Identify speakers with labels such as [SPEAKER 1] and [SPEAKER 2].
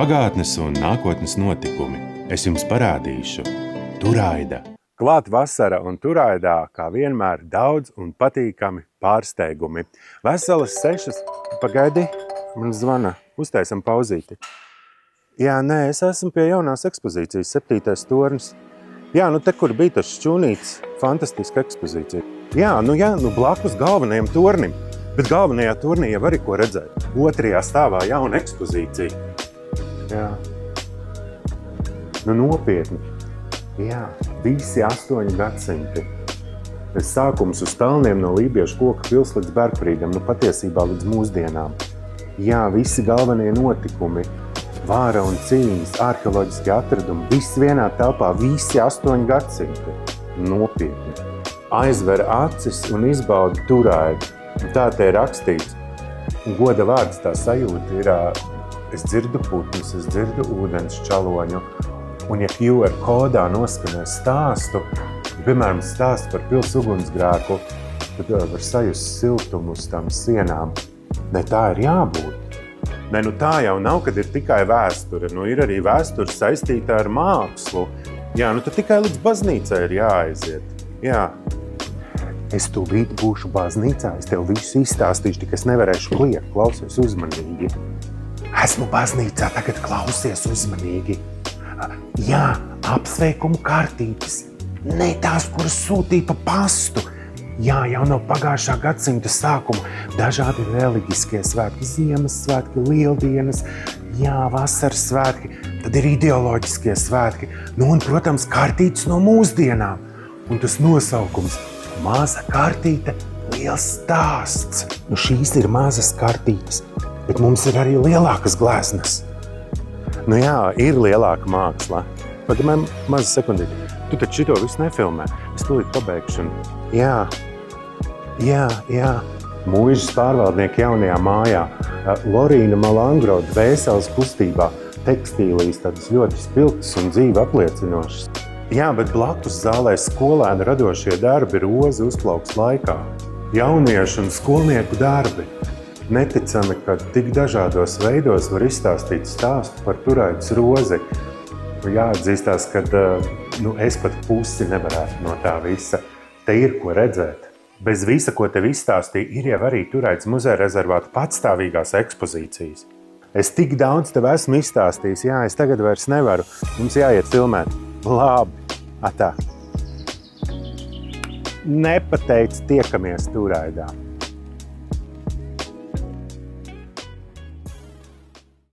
[SPEAKER 1] Pagātnes un nākotnes notikumi. Es jums parādīšu. Turaida.
[SPEAKER 2] Klāt vasara un Turaidā, kā vienmēr, daudz un patīkami pārsteigumi. Veselas 6. Pagaidi, man zvana. Uztaisam pauzīti. Jā, nē, es esmu pie jaunās ekspozīcijas, 7. tornis. Jā, te, kur bija tas šķūnīts, fantastiska ekspozīcija. Jā, blakus galvenajam tornim. Bet galvenajā turnī jau arī ko redzēt. 2. stāvā jauna ekspozīcija. Jā. Nopietni. Jā, visi 8 gadsimti. Sākums uz kalniem no Lībiešu koka pils līdz Bergprīdam, patiesībā līdz mūsdienām. Jā, visi galvenie notikumi. Vāra un cīņas, arheoloģiski atradumi, viss vienā telpā, visi 8 gadsimti. Nopietni. Aizver acis un izbaudi Turaidu. Tā te ir rakstīts. Goda vārds tā sajūta ir, es dzirdu putnus, es dzirdu ūdens čaloņu. Un ja QR kodā noskanē stāstu, piemēram, stāstu par pils ugunsgrēku, tad var sajust siltumu uz tām sienām. Ne, tā ir jābūt. Ne, tā jau nav, kad ir tikai vēsture. Ir arī vēsture saistīta ar mākslu. Jā, tad tikai līdz baznīcai ir jāaiziet. Jā. Es tūlīt būšu baznīcā, es tev visu izstāstīšu, tik es nevarēšu kliegt, klausies uzmanīgi. Esmu baznīcā, tagad klausies uzmanīgi. Jā, apsveikumu kartītes, ne tās, kuras sūtīja pa pastu. Jā, jau no pagājušā gadsimta sākuma dažādi reliģiskie svētki, Ziemassvētki, Lieldienas, jā, vasaras svētki, tad ir ideoloģiskie svētki, un, protams, kartītes no mūsdienām. Un tas nosaukums – maza kartīte, liels stāsts. Šīs ir mazas kartītes, bet mums ir arī lielākas gleznas. Jā, ir lielāka māksla. Padomāj, maza sekundīte. Tu taču šito visu nefilmē. Es tūlīt pabeigšu. Jā. Mūžas pārvaldnieki jaunajā mājā. Lorīna Malangro dvēseles kustībā. Tekstīlijas tādas ļoti spilgtas un dzīvi apliecinošas. Jā, bet blakus zālē skolēni radošie darbi rozi uzplauks laikā. Jauniešu un skolnieku darbi. Neticami, ka tik dažādos veidos var izstāstīt stāstu par Turaidas rozi. Jāatzīstās, ka es pat pusi nevarētu no tā visa. Te ir ko redzēt. Bez visa, ko tev izstāstīja, ir jau arī Turaidas muzeja rezervāta patstāvīgās ekspozīcijas. Es tik daudz tev esmu izstāstījis, jā, es tagad vairs nevaru. Mums jāiet filmēt. Labi, atā. Nepateic, tiekamies Turaidā.